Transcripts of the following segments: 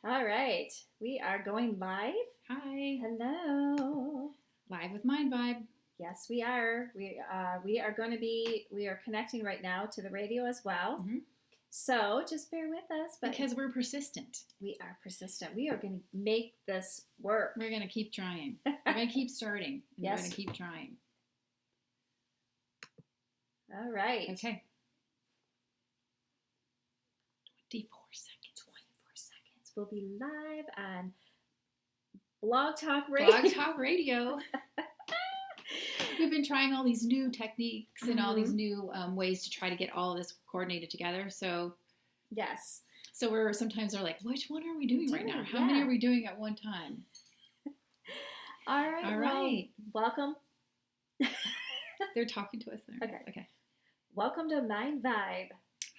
All right, we are going live. Hi, Hello. live with Myndvibe. Yes, we are. We are connecting right now to the radio as well. Mhm. So just bear with us. But Because we're persistent. we are persistent. We are going to make this work. We're going to keep trying. We're going to keep starting. And Yes. We're going to keep trying. All right. Okay. 24 seconds. 24 seconds. We'll be live on Blog Talk Radio. Blog Talk Radio. We've been trying all these new techniques and all these new ways to try to get all of this coordinated together. So Yes. So we're sometimes they're like, which one are we doing right now? How Yeah. many are we doing at one time? All right. All well, right. welcome. They're talking to us there. Okay. Welcome to Myndvibe.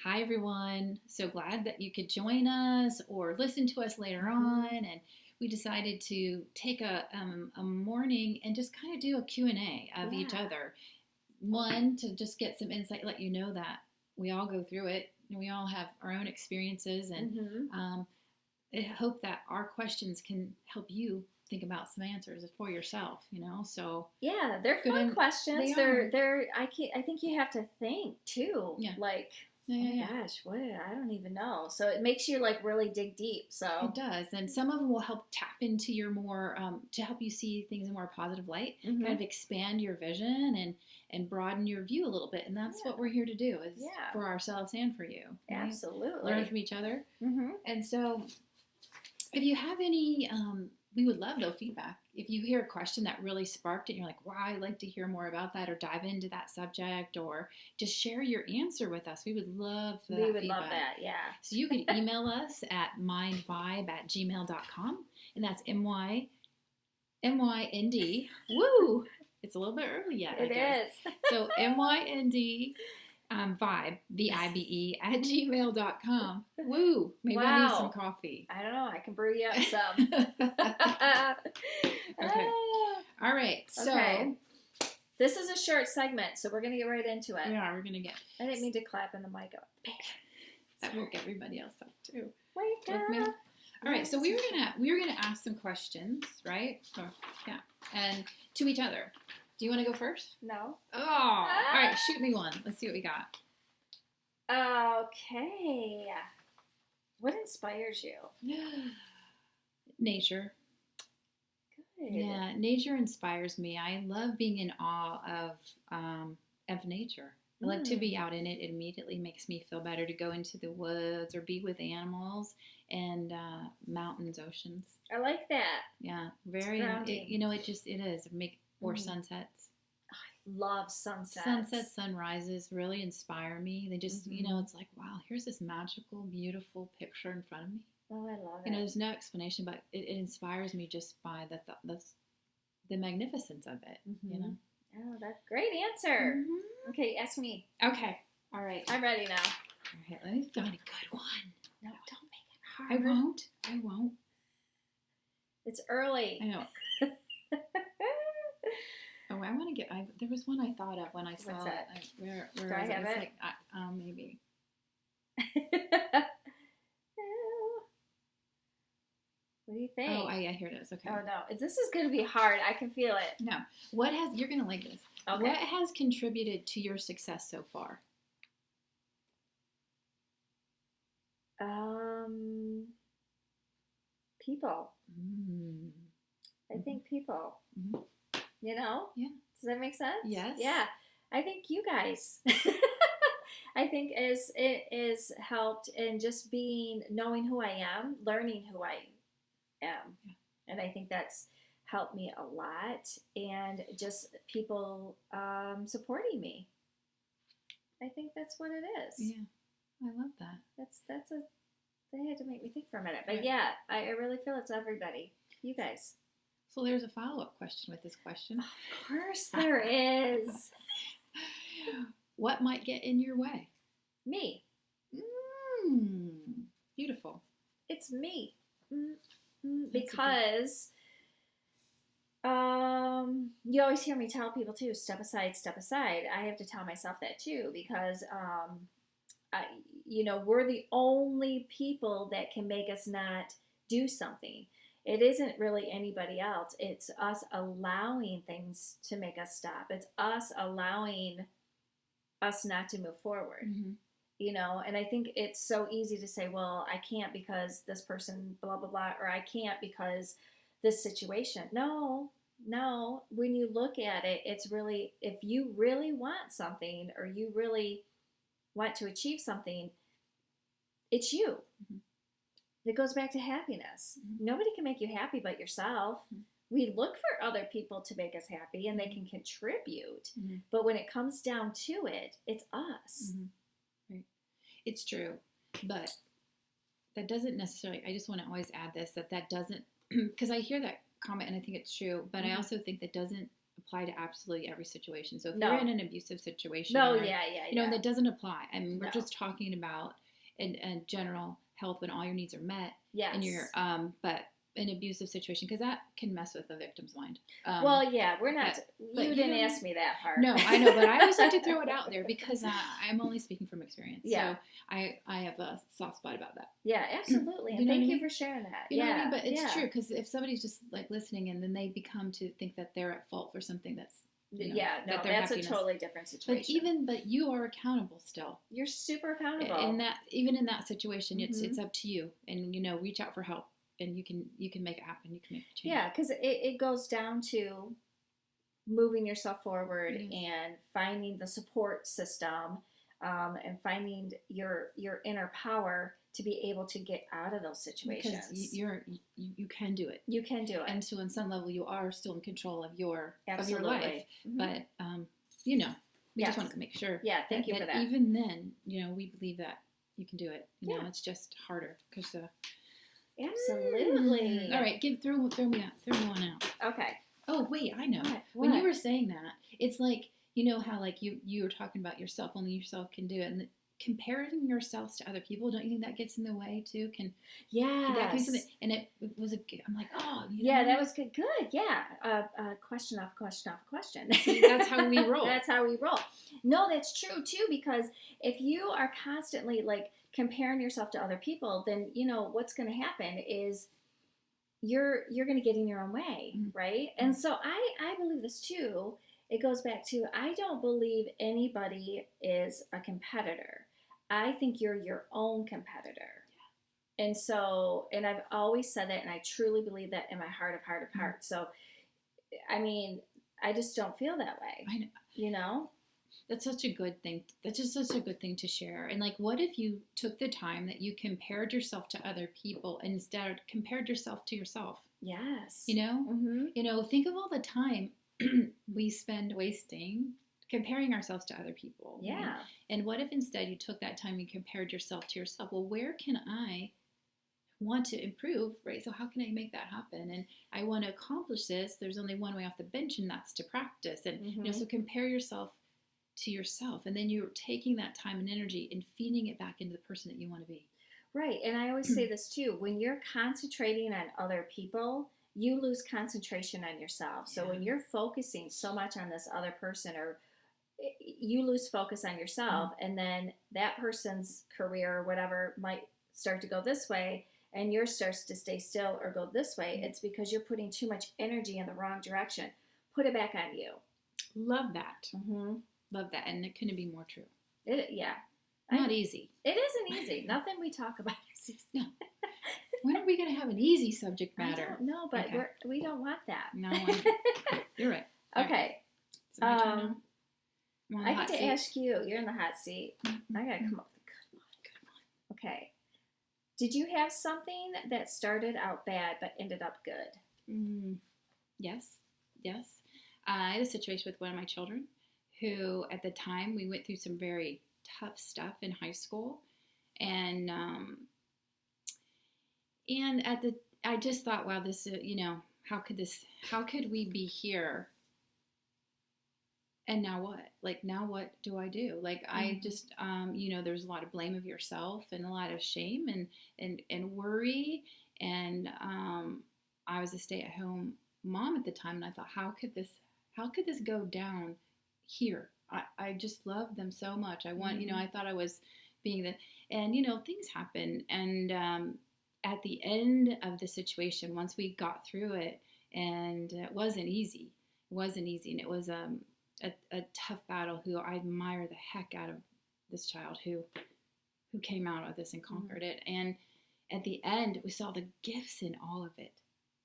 Hi, everyone. So glad that you could join us or listen to us later on. And we decided to take a morning and just kind of do a Q&A of each other. One, to just get some insight, let you know that we all go through it and we all have our own experiences. And I hope that our questions can help you think about some answers for yourself, so. Yeah, they're fun questions. I think you have to think too. Yeah. Like, Yeah. gosh, I don't even know. So it makes you like really dig deep. So it does, and some of them will help tap into your more to help you see things in a more positive light, kind of expand your vision and broaden your view a little bit. And that's what we're here to do, is for ourselves and for you. Right? Absolutely, learn from each other. And so, if you have any, we would love no feedback. If you hear a question that really sparked it, and you're like, wow, I'd like to hear more about that, or dive into that subject, or just share your answer with us. We would love that. We would love that, yeah. So you can email us at myndvibe@gmail.com, and that's MYND. Woo! It's a little bit early yet, I guess. It is. So MYND vibe, VIBE, @gmail.com. Woo! Maybe I need some coffee. I don't know. I can brew you up some. Okay. All right. So this is a short segment, so we're gonna get right into it. Yeah, we're gonna get. I didn't mean to clap in the mic up. That woke everybody else up too. Wake up. All right. So we were gonna ask some questions, right? So, yeah, and to each other. Do you want to go first? No. Oh, all right. Shoot me one. Let's see what we got. Okay. What inspires you? Nature. Good. Yeah, nature inspires me. I love being in awe of nature. I love to be out in it. It immediately makes me feel better to go into the woods or be with animals and mountains, oceans. I like that. Yeah, very. It is. Or sunsets. I love sunsets. Sunsets, sunrises really inspire me. They just, it's like, wow, here's this magical, beautiful picture in front of me. Oh, I love it. There's no explanation, but it inspires me just by the magnificence of it. Oh, that's a great answer. Okay, ask me. Okay. All right. I'm ready now. All right. Let me find a good one. No, don't make it hard. I won't. It's early. I know. Oh, I want to get. There was one I thought of when I saw it. Where Do I have it? Like, maybe. What do you think? Oh, yeah, here it is. Okay. Oh no, this is going to be hard. I can feel it. No, you're going to like this. Okay. What has contributed to your success so far? People. I think people. Yeah. Does that make sense? Yes. Yeah. I think you guys. I think it is helped in just knowing who I am, learning who I am. Yeah. And I think that's helped me a lot, and just people supporting me. I think that's what it is. Yeah. I love that. They had to make me think for a minute. But yeah, I really feel it's everybody. You guys. So there's a follow-up question with this question. Of course there is. What might get in your way? Me. Beautiful. It's me. Because you always hear me tell people too, step aside, step aside. I have to tell myself that too, because we're the only people that can make us not do something. It isn't really anybody else. It's us allowing things to make us stop. It's us allowing us not to move forward. Mm-hmm. And I think it's so easy to say, well, I can't because this person, blah, blah, blah, or I can't because this situation. No, when you look at it, it's really, if you really want something or you really want to achieve something, it's you. Mm-hmm. It goes back to happiness. Mm-hmm. Nobody can make you happy but yourself. Mm-hmm. We look for other people to make us happy and they can contribute. Mm-hmm. But when it comes down to it, it's us. Mm-hmm. Right. It's true. But that doesn't necessarily, I just want to always add this, that doesn't, because I hear that comment and I think it's true, but I also think that doesn't apply to absolutely every situation. So if you're in an abusive situation, that doesn't apply. I mean, we're just talking about in general health when all your needs are met. Yes. And you're, but an abusive situation, because that can mess with the victim's mind. We're not. You didn't ask me that part. No, I know, but I always like to throw it out there because I'm only speaking from experience. Yeah. So I have a soft spot about that. Yeah, absolutely. And thank you for sharing that. You know what I mean? But it's true, because if somebody's just like listening and then they become to think that they're at fault for something that's that's a totally different situation. But you are accountable still. You're super accountable. And even in that situation, it's up to you, and reach out for help. And you can make it happen. You can make a change. Yeah, because it goes down to moving yourself forward and finding the support system, and finding your inner power to be able to get out of those situations. Because you can do it. You can do it. And so on some level, you are still in control of your life. Mm-hmm. But we just want to make sure. Yeah, thank you for that. Even then, we believe that you can do it. It's just harder because. Absolutely. All right, throw me one out. Okay. Oh wait, I know. What? When you were saying that, it's like how like you were talking about yourself, only yourself can do it, and comparing yourselves to other people. Don't you think that gets in the way too? And it was I'm like, that was good. Good, yeah. Question off question. See, that's how we roll. That's how we roll. No, that's true too, because if you are constantly like comparing yourself to other people, then what's going to happen is you're going to get in your own way, right? And so I believe this too. It goes back to, I don't believe anybody is a competitor. I think you're your own competitor. Yeah. And so, and I've always said that, and I truly believe that in my heart of hearts. So, I mean, I just don't feel that way. I know. That's such a good thing. That's just such a good thing to share. And like, what if you took the time that you compared yourself to other people and instead compared yourself to yourself? Yes. Mm-hmm. Think of all the time we spend wasting comparing ourselves to other people. Yeah. Right? And what if instead you took that time and compared yourself to yourself? Well, where can I want to improve, right? So how can I make that happen? And I want to accomplish this. There's only one way off the bench, and that's to practice. And so compare yourself to yourself, and then you're taking that time and energy and feeding it back into the person that you want to be. Right. And I always say this too, when you're concentrating on other people, you lose concentration on yourself. So when you're focusing so much on this other person, or you lose focus on yourself, and then that person's career or whatever might start to go this way, and yours starts to stay still or go this way. It's because you're putting too much energy in the wrong direction. Put it back on you. Love that. Love that, and it couldn't be more true. Not easy. It isn't easy. Nothing we talk about is easy. No. When are we going to have an easy subject matter? I don't know, but we don't want that. No, you're right. Okay. Right. So I get to ask you. You're in the hot seat. I got to come up with a good one. Okay. Did you have something that started out bad but ended up good? Yes. I had a situation with one of my children who, at the time, we went through some very tough stuff in high school, and I just thought, wow, this is, how could we be here? And now what? Like, now what do I do? Like, I just, there's a lot of blame of yourself and a lot of shame and worry, and I was a stay-at-home mom at the time, and I thought, how could this go down here? I just love them so much. I want, I thought I was being and things happen, and at the end of the situation, once we got through it, and it wasn't easy. It wasn't easy, and it was a tough battle. Who I admire the heck out of this child who came out of this and conquered it. And at the end, we saw the gifts in all of it.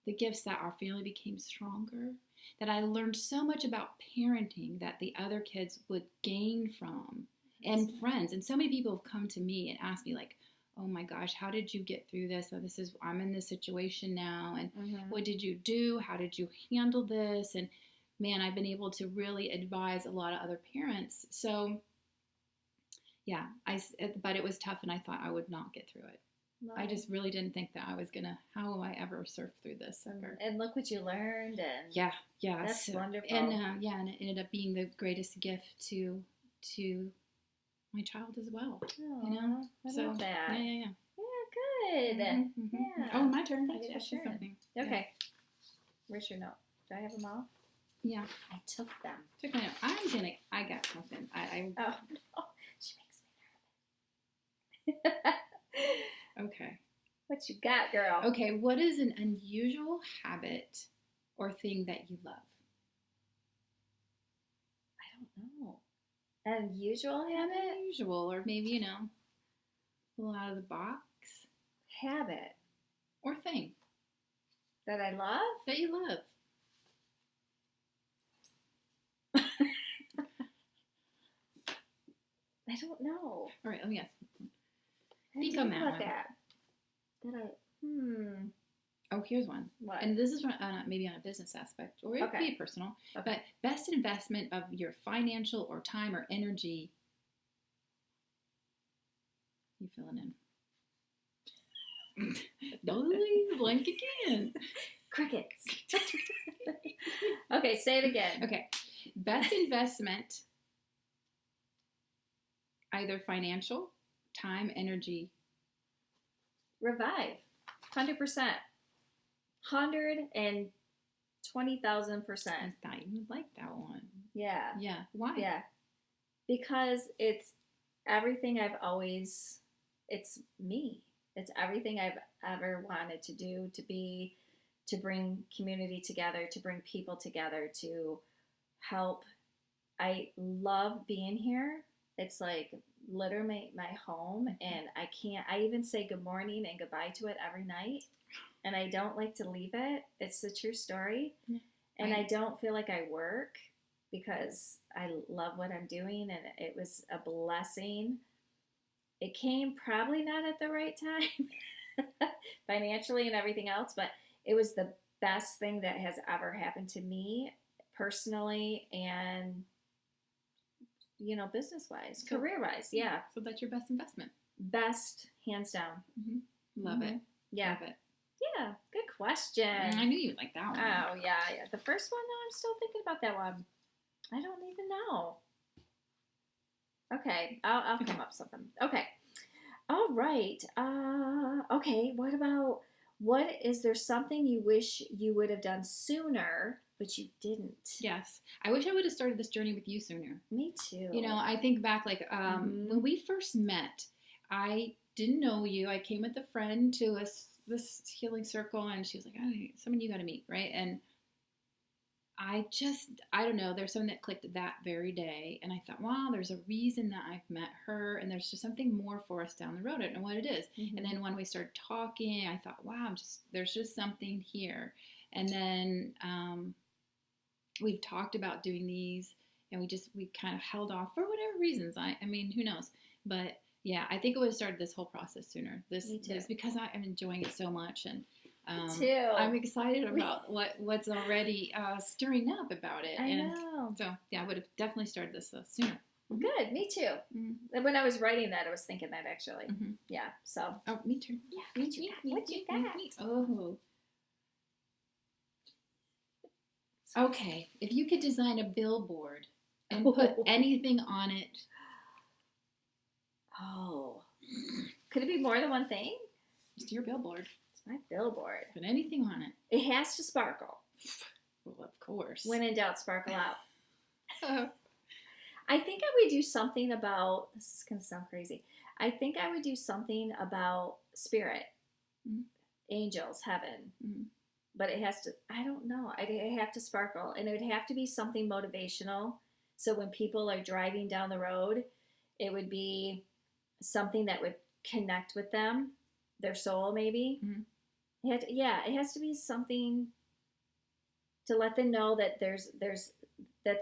The gifts that our family became stronger, that I learned so much about parenting that the other kids would gain from, and friends. And so many people have come to me and asked me, like, oh my gosh, how did you get through this? So I'm in this situation now. And what did you do? How did you handle this? And man, I've been able to really advise a lot of other parents. So yeah, but it was tough, and I thought I would not get through it. No. I just really didn't think that I was gonna. How will I ever surf through this ever? And look what you learned, and yeah, that's wonderful. And and it ended up being the greatest gift to my child as well. Oh, you know, I love that. Yeah, good. Yeah. Oh, my turn. Thanks for sharing. Something. Okay. Yeah. Where's your note? Do I have them all? Yeah, I took them. Took my note. I got something. Oh no, she makes me nervous. Okay. What you got, girl? Okay, what is an unusual habit or thing that you love? I don't know. An unusual habit? Unusual, or maybe, a little out of the box. Habit. Or thing. That I love? That you love. I don't know. All right, let me ask. Think on that one. Oh, here's one. What? And this is maybe on a business aspect, or it could be personal. Okay. But best investment of your financial or time or energy. You filling in? Blank again. Crickets. Okay, say it again. Okay, best investment, either financial, time, energy. Revive. 100%. 120,000%. I thought you would like that one. Yeah. Yeah. Why? Yeah. Because it's everything it's me. It's everything I've ever wanted to do, to bring community together, to bring people together, to help. I love being here. It's like literally my home, and I even say good morning and goodbye to it every night, and I don't like to leave it. It's the true story. And I don't feel like I work because I love what I'm doing, and it was a blessing. It came probably not at the right time financially and everything else, but it was the best thing that has ever happened to me personally, and business-wise, career-wise, yeah. So that's your best investment. Best, hands down. Love it. Yeah. Love it. Yeah, good question. I knew you'd like that one. Oh, yeah. The first one, though, I'm still thinking about that one. I don't even know. Okay, I'll come up with something. Okay. All right. Okay, what is there something you wish you would have done sooner, but you didn't? Yes. I wish I would have started this journey with you sooner. Me too. I think back, like, when we first met, I didn't know you. I came with a friend to this healing circle, and she was like, oh, someone you got to meet, right? And I don't know, there's something that clicked that very day, and I thought, wow, there's a reason that I've met her, and there's just something more for us down the road. I don't know what it is. And then when we started talking, I thought, wow, there's just something here. And then we've talked about doing these, and we kind of held off for whatever reasons. I mean, who knows? But yeah, I think it would have started this whole process sooner. This because I'm enjoying it so much, and me too. I'm excited about what's already stirring up about it. I know. So yeah, I would have definitely started this sooner. Good, me too. When I was writing that, I was thinking that actually. Yeah. So. Oh, me too. Yeah. What you got? Oh. Okay, if you could design a billboard and put anything on it. Oh. Could it be more than one thing? It's your billboard. It's my billboard. Put anything on it. It has to sparkle. Well, of course. When in doubt, sparkle out. I think I would do something about, this is going to sound crazy. I think I would do something about spirit. Mhm. angels, heaven. Mhm. But it has to, I don't know, it have to sparkle, and it would have to be something motivational. So when people are driving down the road, it would be something that would connect with them, their soul maybe. Mhm. It has to be something to let them know that there's that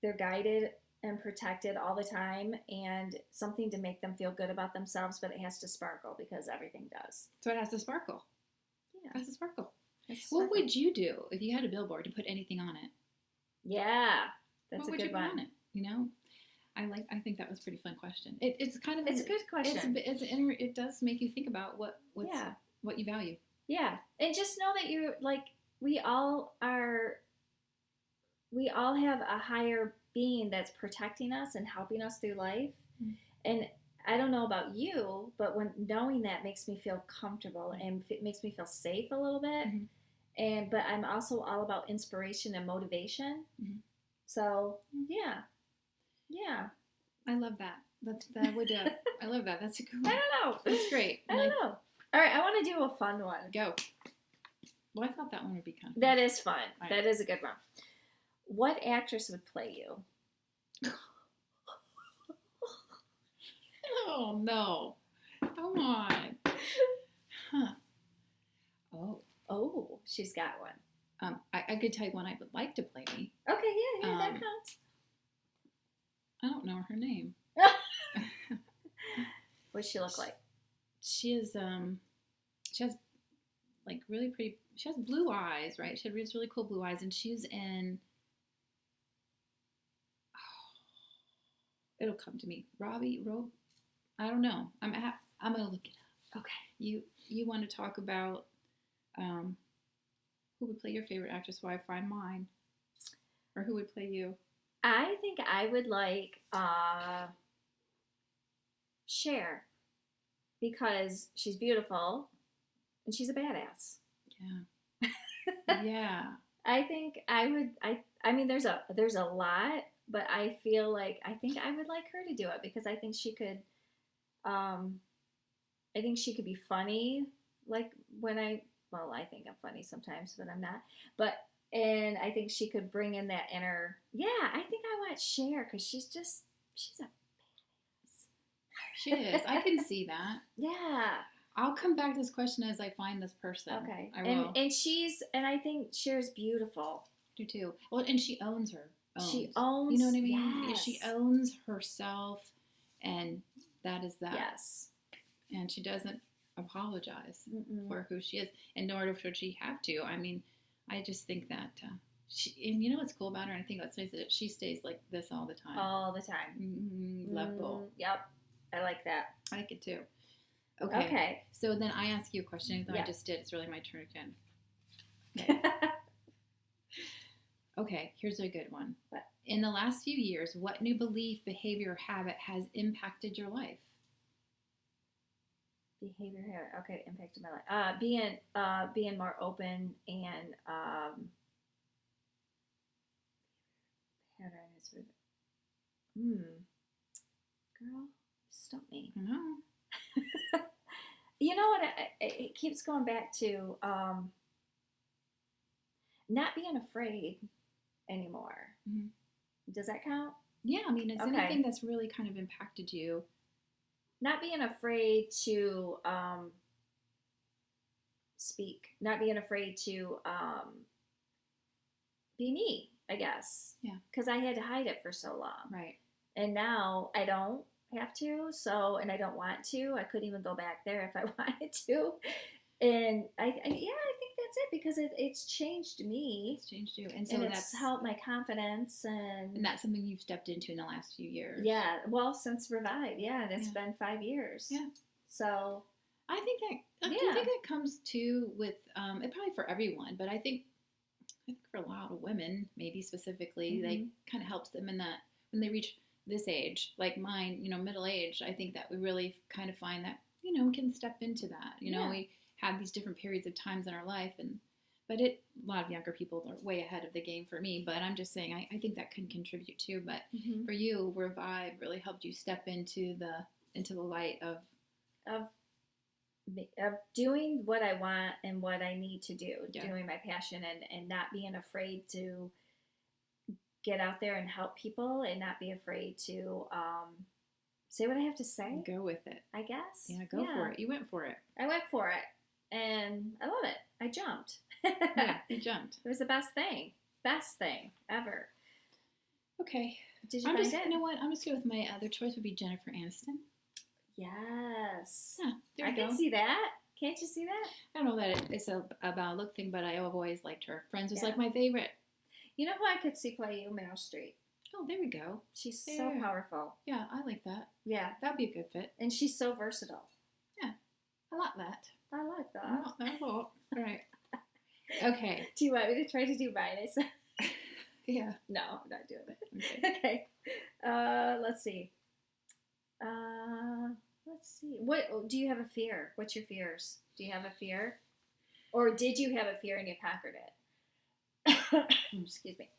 they're guided and protected all the time, and something to make them feel good about themselves. But it has to sparkle, because everything does. So it has to sparkle. Yeah, It has to sparkle. to What sparkle. would you do if you had a billboard to put anything on it? Yeah, that's What a would you good put one. on it? You know, I think that was a pretty fun question. It's kind of It's a good question. It does make you think about what Yeah. you value. Yeah, and just know that you're like, we all are. We all have a higher being that's protecting us and helping us through life. Mhm. And I don't know about you, but when knowing that makes me feel comfortable, and it makes me feel safe a little bit. Mhm. And but I'm also all about inspiration and motivation. Mhm. So yeah, yeah. I love that. That would I love that. That's a good one. I don't know. That's great. I don't know. All right, I want to do a fun one. Go. Well, I thought that one would be kind of fun. That is fun. Right. That is a good one. What actress would play you? Oh no! Come on. Huh. Oh, she's got one. I could tell you one I would like to play me. Okay, yeah, that Um, counts. I don't know her name. What's she look like? She is she has like really pretty. She has blue eyes, right? She has really cool blue eyes, and she's in. It'll come to me. Rob. I don't know. I'm gonna look it up. Okay. You want to talk about who would play your favorite actress while I find mine, or who would play you? I think I would like Cher, because she's beautiful and she's a badass. Yeah. Yeah. I think I would. I mean, there's a lot, but I feel like I think I would like her to do it, because I think she could. I think she could be funny. Like I think I'm funny sometimes, but I'm not. But and I think she could bring in that inner. Yeah, I think I want Cher, because she's a. She is. I can see that. Yeah. I'll come back to this question as I find this person. Okay. I will. And I think Cher's beautiful. Do too. Well, and she owns her. She owns. You know what I mean? Yes. She owns herself, and that is that. Yes. And she doesn't apologize Mm-mm. for who she is, and nor should she have to. I mean, I just think that and you know what's cool about her? I think what's nice is that she stays like this all the time. All the time. Level. Yep. I like that. I like it too. Okay. So then I ask you a question, even though Yeah. I just did. It's really my turn again. Okay, here's a good one. What? In the last few years, what new belief, behavior, or habit has impacted your life? Behavior, okay, impacted my life. Being more open, and pattern is girl, stump me. I know. You know what? It keeps going back to not being afraid anymore. Mhm. Does that count? Yeah, I mean, it's Okay. anything that's really kind of impacted you. Not being afraid to speak. Not being afraid to be me, I guess. Yeah. Because I had to hide it for so long. Right. And now I don't have to, and I don't want to. I couldn't even go back there if I wanted to. And I think that's it, because it's changed me. It's changed you. And so And that's it's helped my confidence. and that's something you've stepped into in the last few years. Yeah, well, since Revive, yeah, and it's Yeah. been 5 years. Yeah. So I think that do you think that comes too with it probably for everyone, but I think for a lot of women, maybe specifically, they kind of helps them in that when they reach this age, like mine, middle age. I think that we really kind of find that we can step into that. We have these different periods of times in our life, but a lot of younger people are way ahead of the game for me. But I'm just saying, I think that can contribute too. But for you, Revive really helped you step into the light of of doing what I want and what I need to do, Yeah. doing my passion, and not being afraid to get out there and help people, and not be afraid to say what I have to say. Go with it. I guess. Yeah, go for it. You went for it. I went for it, and I love it. I jumped. Yeah, you jumped. It was the best thing ever. Okay. Did you find it? You know what? I'm just going with my other choice would be Jennifer Aniston. Yes. Yeah, there you I can see that. Can't you see that? I don't know that it's about a look thing, but I've always liked her. Friends was Yeah. like my favorite. You know who I could see play you? Meryl Streep. Oh, there we go. She's There. so powerful. Yeah, I like that. Yeah. That'd be a good fit. And she's so versatile. Yeah, I like that. I like that. I like that a lot. Right. Okay. Do you want me to try to do mine? I said, Yeah. no, I'm not doing it. Okay. Okay. Let's see. What do you have a fear? What's your fears? Do you have a fear? Or did you have a fear and you conquered it? Excuse me.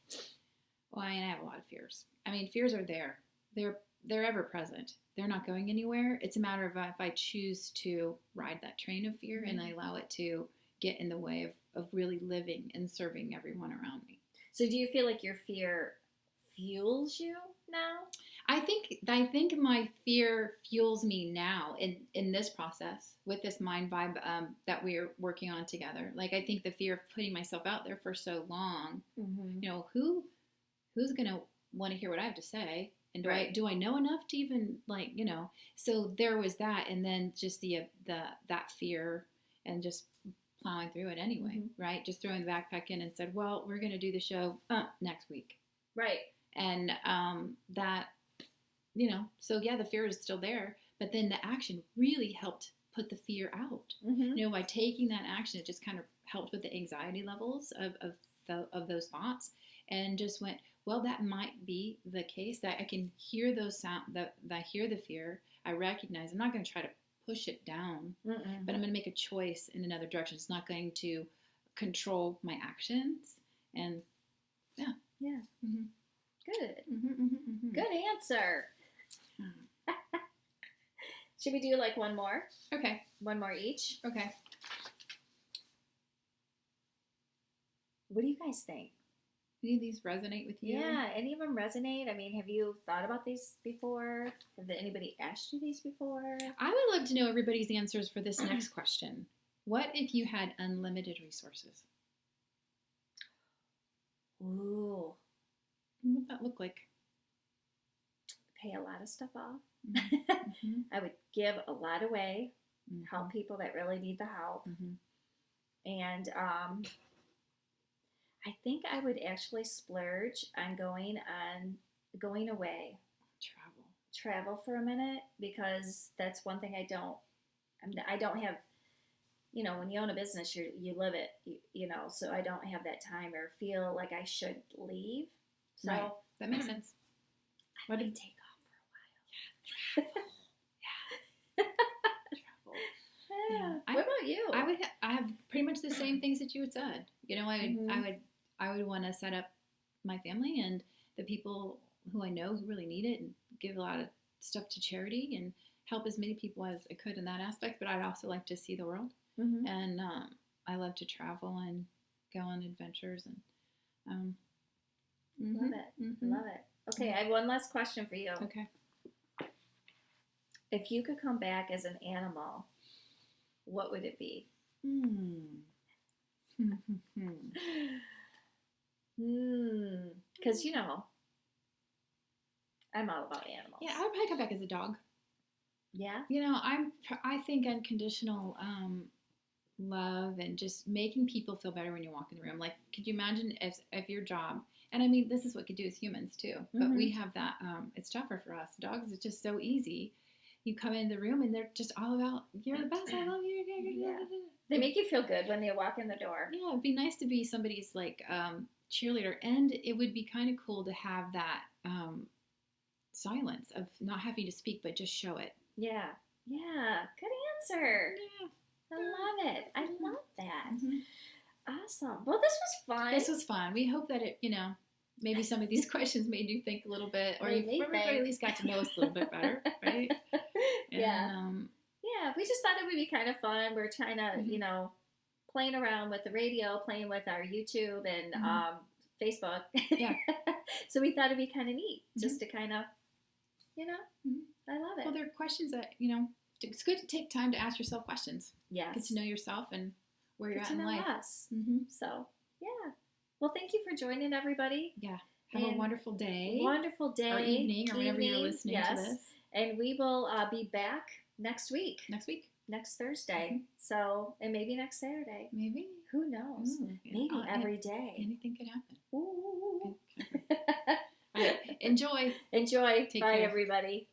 Well, I have a lot of fears. I mean, fears are there. They're ever present. They're not going anywhere. It's a matter of if I choose to ride that train of fear and I allow it to get in the way of really living and serving everyone around me. So do you feel like your fear fuels you now? I think my fear fuels me now in this process with this Myndvibe that we're working on together. Like, I think the fear of putting myself out there for so long, you know, who's going to want to hear what I have to say? And do I know enough to even, like, you know, so there was that. And then just that fear and just plowing through it anyway, right? Just throwing the backpack in and said, well, we're going to do the show next week. Right. And that, you know, so yeah, the fear is still there, but then the action really helped put the fear out. You know, by taking that action, it just kind of helped with the anxiety levels of those thoughts, and just went, well, that might be the case, that I can hear those sound, that I hear the fear. I recognize I'm not going to try to push it down, but I'm going to make a choice in another direction. It's not going to control my actions. And yeah. Good. Good answer. Should we do like one more? Okay. One more each? Okay. What do you guys think? Any of these resonate with you? Yeah, any of them resonate? I mean, have you thought about these before? Have anybody asked you these before? I would love to know everybody's answers for this next question. What if you had unlimited resources? Ooh. What would that look like? Pay a lot of stuff off. Mm-hmm. I would give a lot away, help people that really need the help. And I think I would actually splurge on going away. Travel for a minute, because that's one thing I don't have. You know, when you own a business, you live it, you know, so I don't have that time or feel like I should leave. So right. That makes sense. I would take off for a while. Travel. Yeah. What about you? I have pretty much the same things that you had said. You know, I would want to set up my family and the people who I know who really need it, and give a lot of stuff to charity and help as many people as I could in that aspect. But I'd also like to see the world. And I love to travel and go on adventures. And love it. Love it. Okay, I have one last question for you. Okay. If you could come back as an animal, what would it be? Because, you know, I'm all about animals. Yeah, I would probably come back as a dog. Yeah? You know, I think unconditional love and just making people feel better when you walk in the room. Like, could you imagine if your job, and I mean, this is what we could do as humans too, but we have that, it's tougher for us. Dogs, it's just so easy. You come in the room and they're just all about, you're the best, I love you. Yeah. They make you feel good when they walk in the door. Yeah, it'd be nice to be somebody's like cheerleader, and it would be kind of cool to have that silence of not having to speak, but just show it. Yeah. Yeah. Good answer. Yeah. I love it. I love that. Awesome. Well, this was fun. This was fun. We hope that it, you know, maybe some of these questions made you think a little bit, or everybody at least got to know us a little bit better, right? And, yeah. Yeah, we just thought it would be kind of fun. We're trying to, playing around with the radio, playing with our YouTube and Facebook. Yeah. So we thought it'd be kind of neat just to kind of, I love it. Well, there are questions that, it's good to take time to ask yourself questions. Yes. Get to know yourself and where you're Get at to in know life. us. So, yeah. Well, thank you for joining, everybody. Yeah. Have a wonderful day. Wonderful day. Or evening, or whenever you're listening to this. And we will be back next week. Next Thursday. So, and maybe next Saturday. Maybe. Who knows? Maybe every day. Anything could happen. Ooh. All right. Enjoy. Enjoy. Take Bye, care. everybody.